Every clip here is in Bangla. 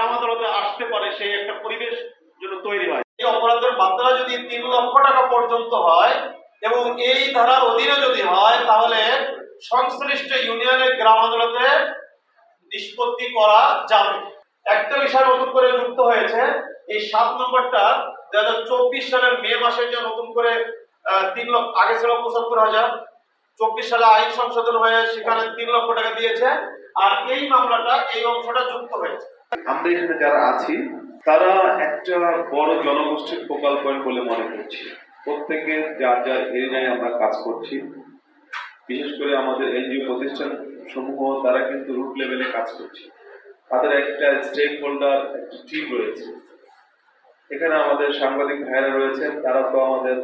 গ্রাম আদালতে আসতে পারে সেই একটা পরিবেশ যেন তৈরি হয়। এই অপরাধের মাত্রা যদি 3 লক্ষ টাকা পর্যন্ত হয় এবং এই ধারার অধীনে যদি হয় তাহলে সংশ্লিষ্ট ইউনিয়নের গ্রাম আদালতে নিষ্পত্তি করা যাবে। একটা বিষয় নতুন করে যুক্ত হয়েছে, এই 7 নম্বরটা 2024 সালের মে মাসে যে নতুন করে 3 লক্ষ, আগে ছিল 75,000, 24 সালে আইন সংশোধন হয়ে সেখানে 3 লক্ষ টাকা দিয়েছে, আর এই মামলাটা এই অংশটা যুক্ত হয়েছে। আমরা এখানে যারা আছি তারা একটা বড় জনগোষ্ঠীর ফোকাল পয়েন্ট বলে মনে করছি। প্রত্যেকে যার যার এরিয়ায় আমরা কাজ করছি, বিশেষ করে আমাদের এনজিও প্রতিষ্ঠান সমূহ তারা কিন্তু রুট লেভেলে কাজ করছে। তাদের একটা স্টেক হোল্ডার একটা টিম রয়েছে। এখানে আমাদের সাংবাদিক ভাইরা রয়েছেন, তারা তো আমাদের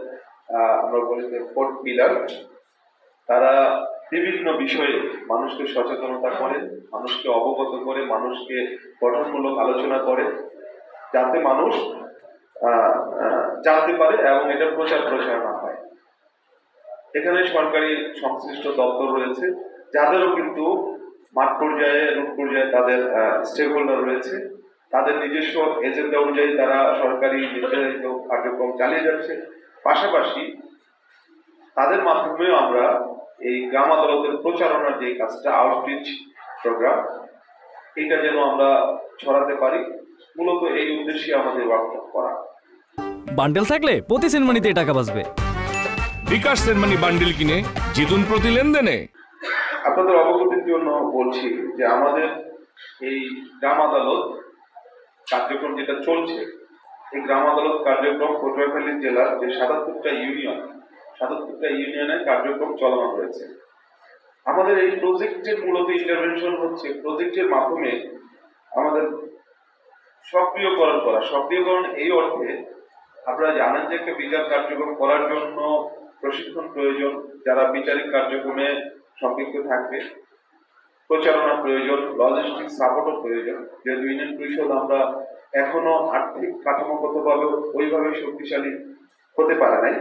আমরা বলি যে ফোর্থ পিলার। তারা বিভিন্ন বিষয়ে মানুষকে সচেতনতা করে, মানুষকে অবগত করে, মানুষকে গঠনমূলক আলোচনা করে, যাতে মানুষ জানতে পারে এবং এটা প্রচার প্রচারণা হয়। এখানে সরকারি সংশ্লিষ্ট দপ্তর রয়েছে, যাদেরও কিন্তু মাঠ পর্যায়ে, রুট পর্যায়ে তাদের স্টেক হোল্ডার রয়েছে। তাদের নিজস্ব এজেন্ডা অনুযায়ী তারা সরকারি নির্ধারিত কার্যক্রম চালিয়ে যাচ্ছে। পাশাপাশি তাদের মাধ্যমেও আমরা এই গ্রাম আদালতের প্রচারণার যে কাজটা, আউটরিচ প্রোগ্রাম, এটা যেন আমরা ছড়াতে পারি, মূলত এই উদ্দেশ্যে আমাদের ওয়ার্কশপ করা। বান্ডেল থাকলে প্রতি সেনমানিতে টাকা বাঁচবে। বিকাশ সেনমানি বান্ডেল কিনে জিতুন প্রতি লেনদেনে। আপনাদের অবগতির জন্য বলছি যে আমাদের এই গ্রাম আদালত কার্যক্রম যেটা চলছে, এই গ্রাম আদালত কার্যক্রম পটুয়াখালী জেলার যে ৭৭টা ইউনিয়নের কার্যক্রম চলমান রয়েছে। আমাদের এই প্রজেক্টের মূলত ইন্টারভেনশন হচ্ছে প্রজেক্টের মাধ্যমে আমাদের সক্রিয়করণ করা। সক্রিয়করণ এই অর্থে, আপনারা জানেন যে একটা বিচার কার্যক্রম করার জন্য প্রশিক্ষণ প্রয়োজন, যারা বিচারিক কার্যক্রমে সম্পৃক্ত থাকবে, প্রচারণা প্রয়োজন, লজিস্টিক সাপোর্টও প্রয়োজন। যেহেতু ইউনিয়ন পরিষদ আমরা এখনো আর্থিক কাঠামোগতভাবে ওইভাবে শক্তিশালী হতে পারে নাই,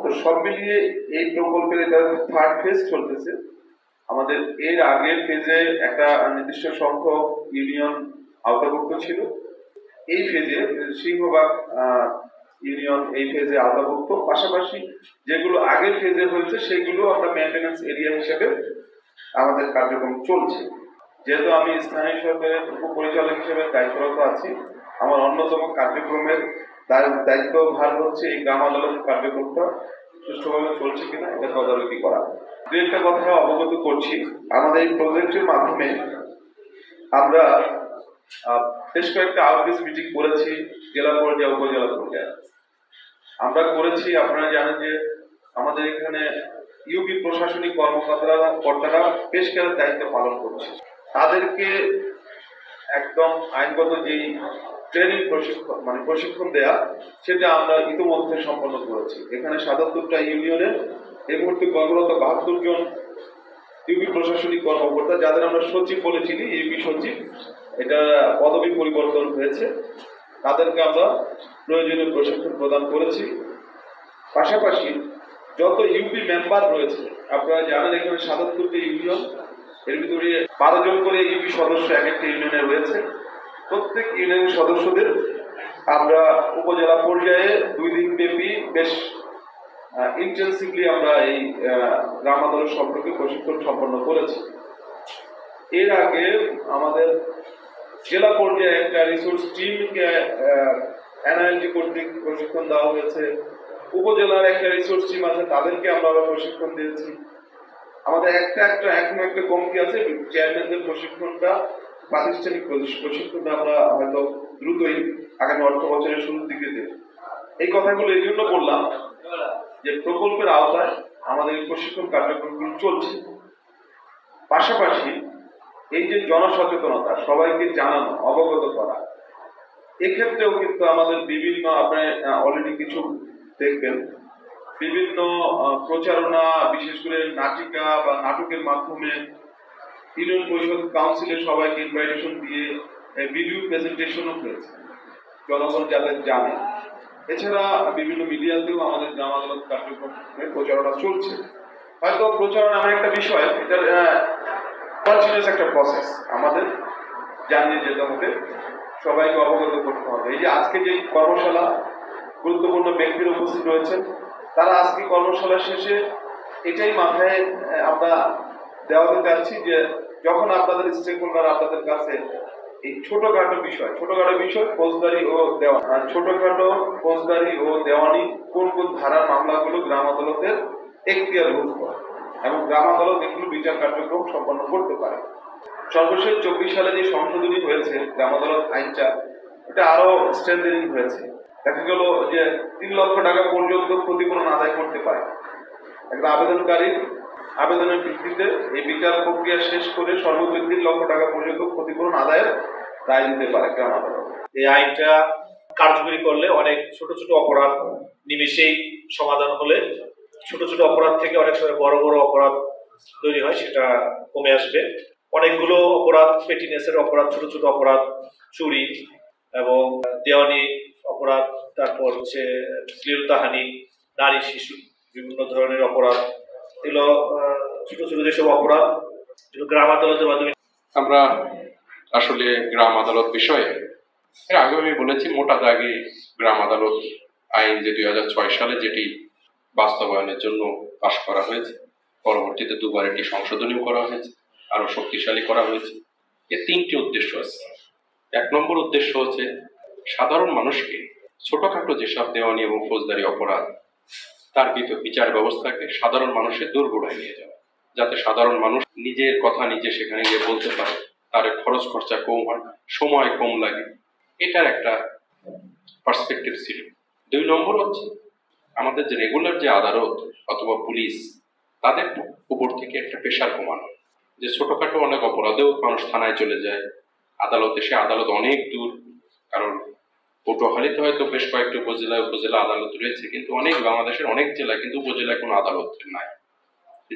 তো সব মিলিয়ে এই প্রকল্পের এটা 3rd ফেজ চলতেছে। আমাদের এর আগের ফেজে একটা নির্দিষ্ট সংখ্যক ইউনিয়ন আওতাভুক্ত ছিল। এই ফেজে সিংহভাগ ইউনিয়ন এই ফেজে আওতাভুক্ত। পাশাপাশি যেগুলো আগের ফেজে হয়েছে সেগুলো আমরা মেইনটেনেন্স এরিয়া হিসেবে আমাদের কার্যক্রম চলছে। যেহেতু আমি স্থানীয় সরকারের উপপরিচালক হিসেবে দায়িত্বরত আছি, আমার অন্যতম কার্যক্রমের দায়িত্ব ভার হচ্ছে এই গ্রাম আদালতের কার্যক্রমটা সুষ্ঠুভাবে চলছে কিনা এটা তদারকি করা। দু একটা কথা অবগত করছি। আমাদের এই প্রজেক্টের মাধ্যমে আমরা বেশ কয়েকটা আউটরিচ মিটিং করেছি, জেলা পর্যায়ে, উপজেলা পর্যায়ে আমরা করেছি। আপনারা জানেন যে আমাদের এখানে ইউপি প্রশাসনিক কর্মকর্তারা বেশ কিছু দায়িত্ব পালন করছে। তাদেরকে একদম আইনগত যেই ট্রেনিং প্রশিক্ষণ দেয়া, সেটা আমরা ইতিমধ্যে সম্পন্ন করেছি। এখানে ৭৭টা ইউনিয়নে এই মুহূর্তে কর্মরত ৭২ জন ইউপি প্রশাসনিক কর্মকর্তা, যাদের আমরা সচিব বলেছি, ইউপি সচিব, এটা পদবি পরিবর্তন হয়েছে, তাদেরকে আমরা প্রয়োজনীয় প্রশিক্ষণ প্রদান করেছি। পাশাপাশি যত ইউপি মেম্বার রয়েছে, আপনারা জানেন এখানে ৭৭টি ইউনিয়ন, এর ভিতরে 12 জন করে ইউপি সদস্য এক একটা ইউনিয়নে রয়েছে। প্রত্যেক ইউনিয়নের সদস্যদের আমরা উপজেলা পর্যায়ে 2 দিন ব্যাপী বেশ ইন্টেন্সিভলি আমরা এই গ্রাম আদালত সম্পর্কে প্রশিক্ষণ সম্পন্ন করেছি। এর আগে আমাদের জেলা পর্যায়ে একটা রিসোর্স টিমকে এনআইএলটি কর্তৃক প্রশিক্ষণ দেওয়া হয়েছে। উপজেলার একটা রিসোর্স টিম আছে, তাদেরকে আমরা প্রশিক্ষণ দিয়েছি। আমাদের এখন একটা কমিটি আছে, চেয়ারম্যানদের প্রশিক্ষণটা, প্রাতিষ্ঠানিক প্রশিক্ষণটা আমরা হয়তো দ্রুতই আগামী অর্থ বছরের শুরুর দিকে দেব। এই কথাগুলো এই জন্য বললাম যে প্রকল্পের আওতায় আমাদের প্রশিক্ষণ কার্যক্রমগুলো চলছে। পাশাপাশি এই যে জনসচেতনতা, সবাইকে জানানো, অবগত করা, এক্ষেত্রেও কিন্তু আমাদের বিভিন্ন, আপনারা অলরেডি কিছু দেখবেন, বিভিন্ন প্রচারণা, বিশেষ করে নাটিকা বা নাটকের মাধ্যমে ইউনিয়ন পরিষদ কাউন্সিলের সবাইকে ইনভাইটেশন দিয়ে ভিডিও প্রেজেন্টেশনও হয়েছে, জনগণ যাতে জানে। এছাড়া বিভিন্ন মিডিয়াতেও আমাদের গ্রাম আদালত কার্যক্রমের প্রচারণা চলছে। হয়তো প্রচারণা এমন একটা বিষয়, এটা কন্টিনিউয়াস একটা প্রসেস, আমাদের জানিয়ে যেতে হবে, সবাইকে অবগত করতে হবে। এই যে আজকে যে কর্মশালা, গুরুত্বপূর্ণ ব্যক্তির উপস্থিত রয়েছেন, তারা আজকে কর্মশালা শেষে এটাই মাথায় আমরা দেওয়াতে চাচ্ছি যে যখন আপনাদের স্টেক হোল্ডার আপনাদের কাছে এই ছোটখাটো বিষয় ফৌজদারি ও দেওয়ানি, ছোটখাটো ফৌজদারি ও দেওয়ানি কোন কোন ধারার মামলাগুলো গ্রাম আদালতের এখতিয়ারভুক্ত হয় এবং গ্রাম আদালত এগুলো বিচার কার্যক্রম সম্পন্ন করতে পারে। সর্বশেষ 24 সালে যে সংশোধনী হয়েছে গ্রাম আদালত আইনটা, এটা আরো স্ট্রেংথেনিং হয়েছে। দেখা গেল যে 3 লক্ষ টাকা পর্যন্ত ক্ষতিপূরণ আদায় করতে পারে একটা আবেদনকারীর আবেদনের ভিত্তিতে। এই বিচার প্রক্রিয়া শেষ করে সর্বোচ্চ 3 লক্ষ টাকা পর্যন্ত ক্ষতিপূরণ আদায়ের রায় দিতে পারে গ্রাম আদালত। এই আইনটা কার্যকরী করলে অনেক ছোট ছোট অপরাধ নিমেষেই সমাধান হলে ছোট ছোট অপরাধ থেকে অনেক সময় বড় বড় অপরাধ তৈরি হয়, সেটা কমে আসবে। অনেকগুলো অপরাধ, পেটিনেসের অপরাধ, ছোট ছোট অপরাধ, চুরি এবং দেওয়ানি অপরাধ, তারপর হচ্ছে শ্লীলতাহানি, নারী শিশু বিভিন্ন ধরনের অপরাধ, এগুলো ছোট ছোট যেসব অপরাধ যেগুলো গ্রাম আদালতের মাধ্যমে আমরা আসলে গ্রাম আদালত বিষয়ে এর আগে আমি বলেছি, মোটা দাগে গ্রাম আদালত আইন যে 2006 সালে যেটি বাস্তবায়নের জন্য পাশ করা হয়েছে, পরবর্তীতে দুবার এটি সংশোধনীও করা হয়েছে, আরো শক্তিশালী করা হয়েছে। এর 3টি উদ্দেশ্য আছে। 1 নম্বর উদ্দেশ্য হচ্ছে সাধারণ মানুষকে ছোটখাটো যেসব দেওয়ানি এবং ফৌজদারি অপরাধ তার বিচার ব্যবস্থাকে সাধারণ মানুষের দোরগোড়ায় নিয়ে যাওয়া, যাতে সাধারণ মানুষ নিজের কথা নিজে সেখানে গিয়ে বলতে পারে, তার খরচ খরচা কম হয়, সময় কম লাগে। এটার একটা পার্সপেক্টিভ ছিল। 2 নম্বর হচ্ছে আমাদের যে রেগুলার যে আদালত অথবা পুলিশ, তাদের উপর থেকে একটা প্রেশার কমানো, যে ছোটখাটো অনেক অপরাধেও মানুষ থানায় চলে যায়, আদালতে সে আদালত অনেক দূর। কারণ পটুয়াখালীতে হয়তো বেশ কয়েকটি উপজেলা আদালত রয়েছে, কিন্তু অনেক বাংলাদেশের অনেক জেলায় কিন্তু উপজেলায় কোনো আদালত নাই,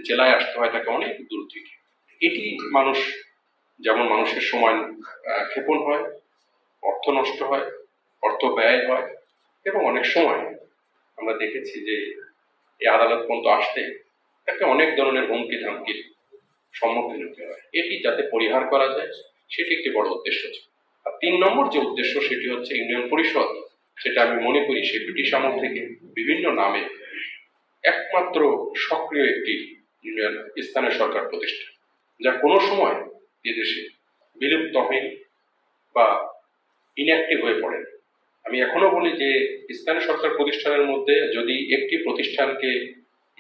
জেলায় আসতে হয় তাকে অনেক দূর থেকে। এটি যেমন মানুষের সময় ক্ষেপণ হয়, অর্থ নষ্ট হয়, অর্থ ব্যয় হয়, এবং অনেক সময় আমরা দেখেছি যে এই আদালত পর্যন্ত আসতে তাকে অনেক ধরনের হুমকি ধামকির সম্মুখীন হতে হয়। এটি যাতে পরিহার করা যায় সেটি একটি বড় উদ্দেশ্য ছিল। আর 3 নম্বর যে উদ্দেশ্য সেটি হচ্ছে ইউনিয়ন পরিষদ, সেটা আমি মনে করি সে ব্রিটিশ আমল থেকে বিভিন্ন নামে একমাত্র সক্রিয় একটি ইউনিয়ন স্থানীয় সরকার প্রতিষ্ঠান, যা কোনো সময় এদেশে বিলুপ্ত হয়নি বা ইনঅ্যাক্টিভ হয়ে পড়ে। আমি এখনো বলি যে স্থানীয় সরকার প্রতিষ্ঠানের মধ্যে যদি একটি প্রতিষ্ঠানকে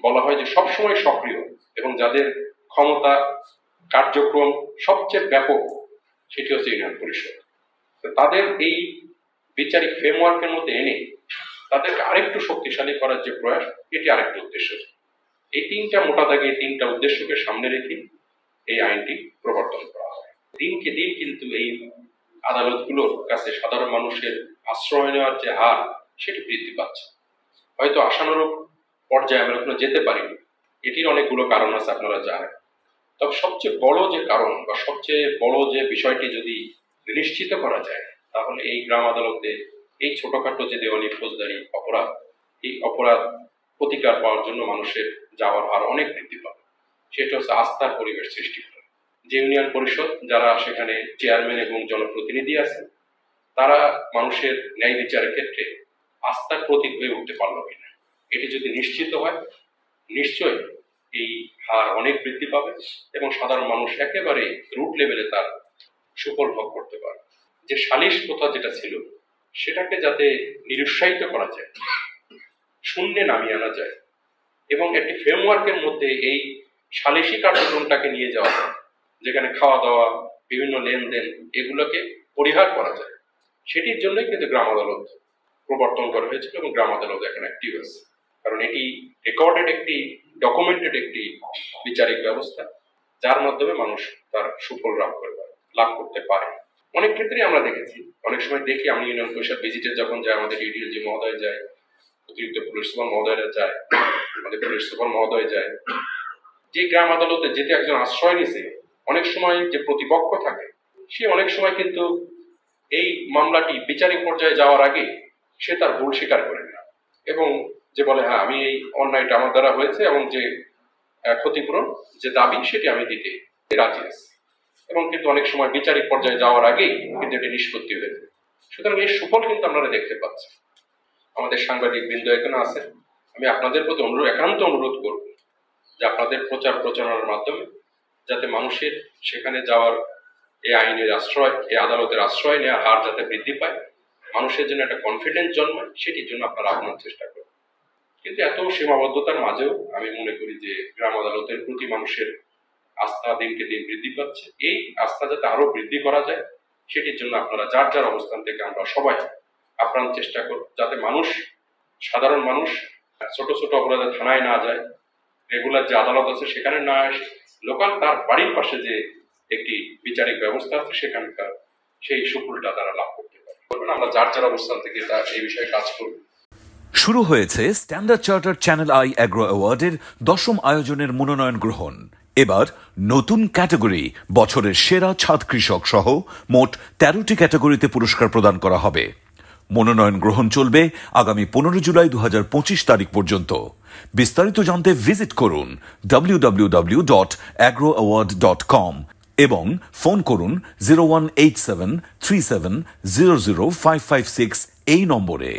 বলা হয় যে সবসময় সক্রিয় এবং যাদের ক্ষমতা কার্যক্রম সবচেয়ে ব্যাপক, সেটি হচ্ছে ইউনিয়ন পরিষদ। তাদের এই বিচারিক ফ্রেমওয়ার্কের মধ্যে এনে তাদেরকে আরেকটু শক্তিশালী করার যে প্রয়াস, এটি আরেকটি উদ্দেশ্য। এই 3টা মোটা দাগে 3টা উদ্দেশ্যকে সামনে রেখে এই আইনটি প্রবর্তন করা হয়। দিনকে দিন কিন্তু এই আদালতগুলোর কাছে সাধারণ মানুষের আশ্রয় নেওয়ার যে হার, সেটি বৃদ্ধি পাচ্ছে। হয়তো আশানুরূপ পর্যায়ে আমরা এখনো যেতে পারিনি, এটির অনেকগুলো কারণ আছে, আপনারা জানেন। তবে সবচেয়ে বড় যে কারণ বা সবচেয়ে বড় যে বিষয়টি যদি নিশ্চিত করা যায়, তাহলে এই গ্রাম আদালতে এই ছোটখাটো যে দেওয়ানি ফৌজদারি অপরাধ, এই অপরাধ প্রতিকার পাওয়ার জন্য মানুষের যাওয়ার হার অনেক বৃদ্ধি পাবে। সেটা হচ্ছে আস্থার পরিবেশ সৃষ্টি করে। যে ইউনিয়ন পরিষদ যারা সেখানে চেয়ারম্যান এবং জনপ্রতিনিধি আছে, তারা মানুষের ন্যায় বিচারের ক্ষেত্রে আস্থার প্রতীক হয়ে উঠতে পারলো কিনা, এটি যদি নিশ্চিত হয়, নিশ্চয়ই এই হার অনেক বৃদ্ধি পাবে এবং সাধারণ মানুষ একেবারে রুট লেভেলে তার সুফল ভোগ করতে পারে। যে সালিশ প্রথা যেটা ছিল, সেটাকে যাতে নিরুৎসাহিত করা যায়, শূন্যে নামিয়ে আনা যায় এবং একটি ফ্রেমওয়ার্কের মধ্যে এই সালিশি কার্যক্রমটাকে নিয়ে যাওয়া যায়, যেখানে খাওয়া দাওয়া, বিভিন্ন লেনদেন, এগুলোকে পরিহার করা যায়। সেটির জন্যই কিন্তু গ্রাম আদালত প্রবর্তন করা হয়েছিল এবং গ্রাম আদালত এখন অ্যাক্টিভ আছে। কারণ এটি রেকর্ডেড একটি ডকুমেন্টেড একটি বিচারিক ব্যবস্থা, যার মাধ্যমে মানুষ তার সুফল লাভ করতে পারে। অনেক ক্ষেত্রে আমরা দেখেছি, অনেক সময় দেখি আমি ইউনিয়ন পরিষদ ভিজিটে যখন যায়, আমাদের ডিডিএলজি মহোদয় যায়, অতিরিক্ত পুলিশ সুপার মহোদয়রা যায়, আমাদের পুলিশ সুপার মহোদয় যায়, যে গ্রাম আদালতে যেতে একজন আশ্রয় নিছে, অনেক সময় যে প্রতিপক্ষ থাকে সে অনেক সময় কিন্তু এই মামলাটি বিচারিক পর্যায়ে যাওয়ার আগে সে তার ভুল স্বীকার করে না এবং যে বলে হ্যাঁ আমি এই অন্যায়টা আমার দ্বারা হয়েছে এবং যে ক্ষতিপূরণ যে দাবি সেটি আমি দিতে রাজি আছি, এবং কিন্তু অনেক সময় বিচারিক পর্যায়ে যাওয়ার আগেই কিন্তু এটি নিষ্পত্তি হয়ে যায়। সুতরাং এই সুফল কিন্তু আপনারা দেখতে পাচ্ছেন। আমাদের সাংবাদিক বৃন্দ এখানে আছে, আমি আপনাদের প্রতি একান্ত অনুরোধ করব যে আপনাদের প্রচার প্রচারণার মাধ্যমে যাতে মানুষের সেখানে যাওয়ার, এই আইনের আশ্রয়, এই আদালতের আশ্রয় নেওয়ার হার যাতে বৃদ্ধি পায়, মানুষের জন্য একটা কনফিডেন্স জন্মায়, সেটির জন্য আপনারা আপ্রাণ চেষ্টা করুন। কিন্তু এত সীমাবদ্ধতার মাঝেও আমি মনে করি যে গ্রাম আদালতের প্রতি মানুষের আস্থা দিনকে দিন বৃদ্ধি পাচ্ছে। এই আস্থা যাতে আরো বৃদ্ধি করা যায়, সেটির জন্য আপনারা যার যার অবস্থান থেকে আমরা সবাই আপ্রাণ চেষ্টা করব, যাতে মানুষ, সাধারণ মানুষ ছোট ছোট অপরাধে থানায় না যায়, রেগুলার যে আদালত আছে সেখানে না আসে, লোকাল তার বাড়ির পাশে যে একটি বিচারিক ব্যবস্থা আছে সেখানকার সেই সুফলটা তারা লাভ করতে পারে। আমরা যার যার অবস্থান থেকে এই বিষয়ে কাজ করব। শুরু হয়েছে standard charter channel i agro অ্যাওয়ার্ডের 10ম আয়োজনের মনোনয়ন গ্রহণ। এবার নতুন ক্যাটাগরি বছরের সেরা ছাদ কৃষক সহ মোট 13টি ক্যাটাগরিতে পুরস্কার প্রদান করা হবে। মনোনয়ন গ্রহণ চলবে আগামী 15 জুলাই 2025 তারিখ পর্যন্ত। বিস্তারিত জানতে ভিজিট করুন www.agroaward.com এবং ফোন করুন 018737000556 এই নম্বরে।